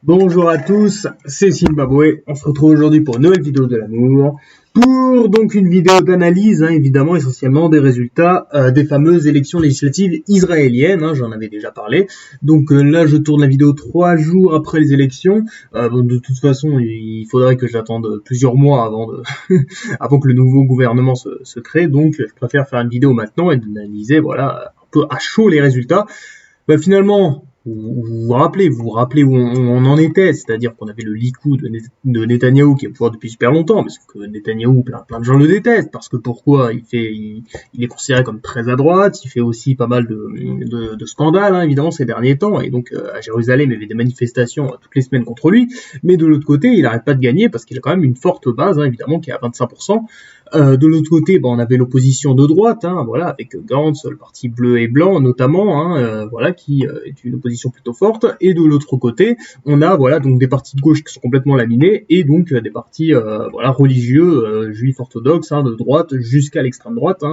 Bonjour à tous, c'est Zimbabwe. On se retrouve aujourd'hui pour une nouvelle vidéo de l'amour. Pour donc une vidéo d'analyse, évidemment, essentiellement des résultats des fameuses élections législatives israéliennes. J'en avais déjà parlé. Donc là, je tourne la vidéo 3 jours après les élections. De toute façon, il faudrait que j'attende plusieurs mois avant que le nouveau gouvernement se crée. Donc, je préfère faire une vidéo maintenant et d'analyser, voilà, un peu à chaud les résultats. Finalement, vous vous rappelez où on en était, c'est-à-dire qu'on avait le Likoud de Netanyahou qui est au pouvoir depuis super longtemps, parce que Netanyahou, plein de gens le détestent, parce que pourquoi il est considéré comme très à droite, il fait aussi pas mal de scandales, évidemment, ces derniers temps, et donc à Jérusalem, il y avait des manifestations toutes les semaines contre lui, mais de l'autre côté, il n'arrête pas de gagner, parce qu'il a quand même une forte base, évidemment, qui est à 25%. De l'autre côté, on avait l'opposition de droite, voilà, avec Gantz, le parti bleu et blanc notamment, voilà, qui est une opposition plutôt forte. Et de l'autre côté, on a voilà donc des partis de gauche qui sont complètement laminés et donc des partis voilà religieux, juifs orthodoxes, de droite jusqu'à l'extrême droite,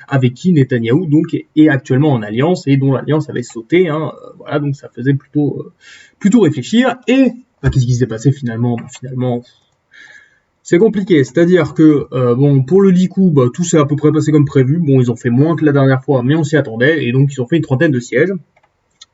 avec qui Netanyahou donc est actuellement en alliance et dont l'alliance avait sauté, voilà, donc ça faisait plutôt réfléchir. Et qu'est-ce qui s'est passé finalement? Finalement, c'est compliqué, c'est-à-dire que pour le Likud, tout s'est à peu près passé comme prévu. Bon, ils ont fait moins que la dernière fois, mais on s'y attendait, et donc ils ont fait une trentaine de sièges.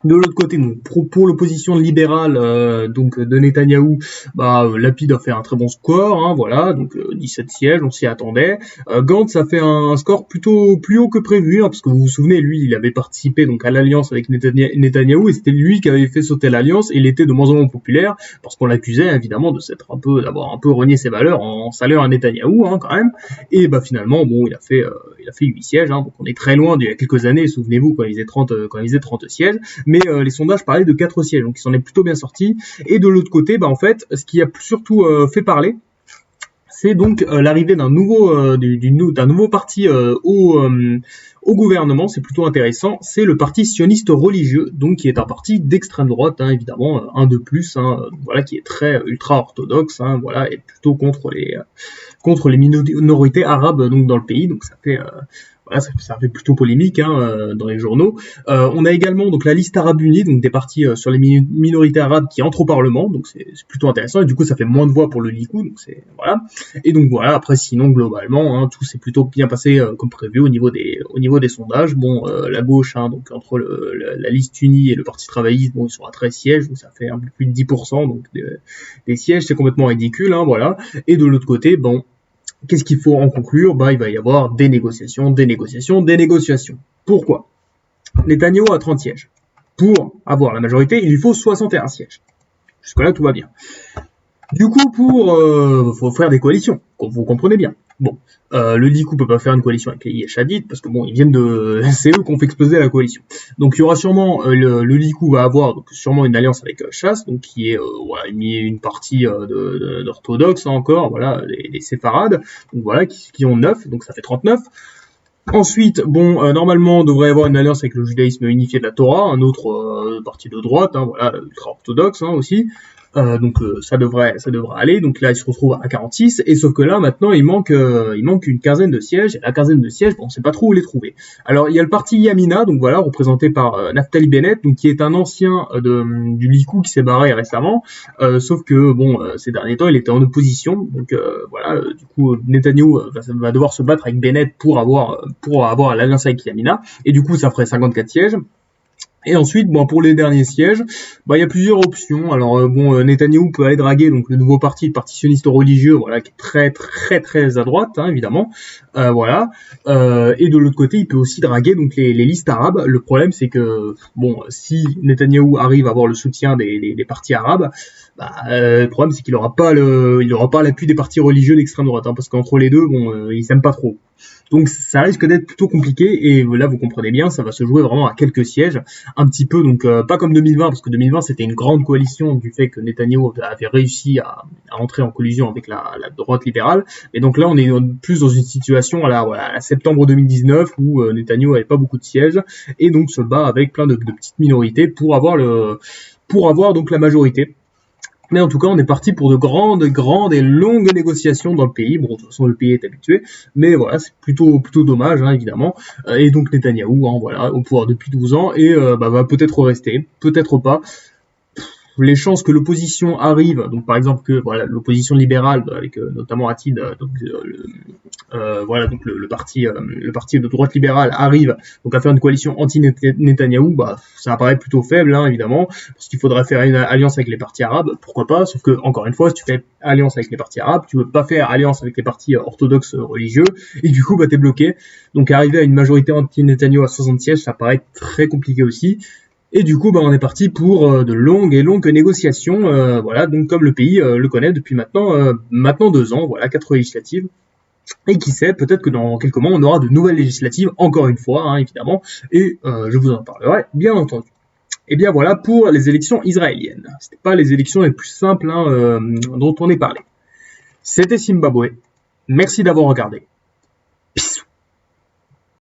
De l'autre côté, donc, pour l'opposition libérale donc de Netanyahou, Lapid a fait un très bon score, voilà, donc 17 sièges, on s'y attendait. Gantz a fait un score plutôt plus haut que prévu, parce que vous vous souvenez, lui, il avait participé donc à l'alliance avec Netanyahou, et c'était lui qui avait fait sauter l'alliance, et il était de moins en moins populaire, parce qu'on l'accusait évidemment d'avoir un peu renié ses valeurs en saluant à Netanyahou, quand même. Et finalement, il a fait 8 sièges, donc on est très loin d'il y a quelques années, souvenez-vous, quand il faisait 30 sièges. Mais les sondages parlaient de 4 sièges, donc il s'en est plutôt bien sorti. Et de l'autre côté, en fait, ce qui a surtout fait parler, c'est donc l'arrivée d'un nouveau parti au gouvernement. C'est plutôt intéressant. C'est le parti sioniste religieux, donc qui est un parti d'extrême droite, évidemment, un de plus, voilà, qui est très ultra orthodoxe, voilà, et plutôt contre les minorités arabes donc dans le pays. Donc ça fait voilà, ça fait plutôt polémique dans les journaux. On a également donc la liste arabe unie, donc des partis sur les minorités arabes qui entrent au Parlement, donc c'est plutôt intéressant, et du coup ça fait moins de voix pour le Likoud, donc c'est voilà. Et donc voilà, après sinon globalement tout s'est plutôt bien passé comme prévu au niveau des sondages. La gauche, donc entre la liste unie et le parti travailliste, ils sont à 13 sièges, donc ça fait un peu plus de 10%, donc des sièges, c'est complètement ridicule, voilà. Et de l'autre côté, qu'est-ce qu'il faut en conclure? Il va y avoir des négociations. Pourquoi? Netanyahou a 30 sièges. Pour avoir la majorité, il lui faut 61 sièges. Jusque-là, tout va bien. Du coup, faut faire des coalitions, vous comprenez bien. Le Likud peut pas faire une coalition avec les Yeshadit parce que ils viennent c'est eux qui ont fait exploser la coalition. Donc il y aura sûrement le Likud va avoir donc sûrement une alliance avec Shas, donc qui est une partie d'orthodoxes encore, voilà, les séfarades, donc voilà, qui ont 9, donc ça fait 39. Ensuite, normalement, on devrait avoir une alliance avec le judaïsme unifié de la Torah, un autre parti de droite, voilà, ultra orthodoxe aussi. Donc ça devrait aller. Donc là, il se retrouve à 46. Et sauf que là, maintenant, il manque une quinzaine de sièges. Et la quinzaine de sièges, on ne sait pas trop où les trouver. Alors, il y a le parti Yamina, donc voilà, représenté par Naftali Bennett, donc qui est un ancien du Likud qui s'est barré récemment. Sauf que ces derniers temps, il était en opposition. Donc voilà, du coup, Netanyahou va devoir se battre avec Bennett pour avoir l'alliance avec Yamina. Et du coup, ça ferait 54 sièges. Et ensuite, pour les derniers sièges, il y a plusieurs options. Alors Netanyahou peut aller draguer donc le nouveau parti, le parti sioniste religieux, voilà, qui est très très très à droite, évidemment, voilà. Et de l'autre côté, il peut aussi draguer donc les listes arabes. Le problème, c'est que si Netanyahou arrive à avoir le soutien des partis arabes, le problème c'est qu'il aura pas l'appui des partis religieux d'extrême droite, parce qu'entre les deux, ils s'aiment pas trop. Donc ça risque d'être plutôt compliqué, et là vous comprenez bien, ça va se jouer vraiment à quelques sièges, un petit peu, donc pas comme 2020, parce que 2020 c'était une grande coalition du fait que Netanyahou avait réussi à entrer en collision avec la droite libérale, et donc là on est plus dans une situation à septembre 2019 où Netanyahou avait pas beaucoup de sièges, et donc se bat avec plein de petites minorités pour avoir donc la majorité. Mais en tout cas, on est parti pour de grandes et longues négociations dans le pays. De toute façon, le pays est habitué, mais voilà, c'est plutôt dommage, évidemment. Et donc Netanyahou, voilà, au pouvoir depuis 12 ans, et va peut-être rester, peut-être pas. les chances que l'opposition arrive, donc par exemple que voilà l'opposition libérale avec notamment Atid, voilà donc le parti de droite libérale arrive donc à faire une coalition anti-Netanyahou, bah ça apparaît plutôt faible hein, évidemment, parce qu'il faudrait faire une alliance avec les partis arabes, pourquoi pas, sauf que encore une fois si tu fais alliance avec les partis arabes, tu veux pas faire alliance avec les partis orthodoxes religieux, et du coup bah t'es bloqué, donc arriver à une majorité anti-Netanyahou à 60 sièges, ça paraît très compliqué aussi. Et du coup, bah, on est parti pour de longues négociations, voilà, donc comme le pays le connaît depuis maintenant 2 ans, voilà, 4 législatives. Et qui sait, peut-être que dans quelques mois, on aura de nouvelles législatives, encore une fois, hein, évidemment, et je vous en parlerai, bien entendu. Et bien voilà pour les élections israéliennes. C'était pas les élections les plus simples hein, dont on est parlé. C'était Zimbabwe. Merci d'avoir regardé.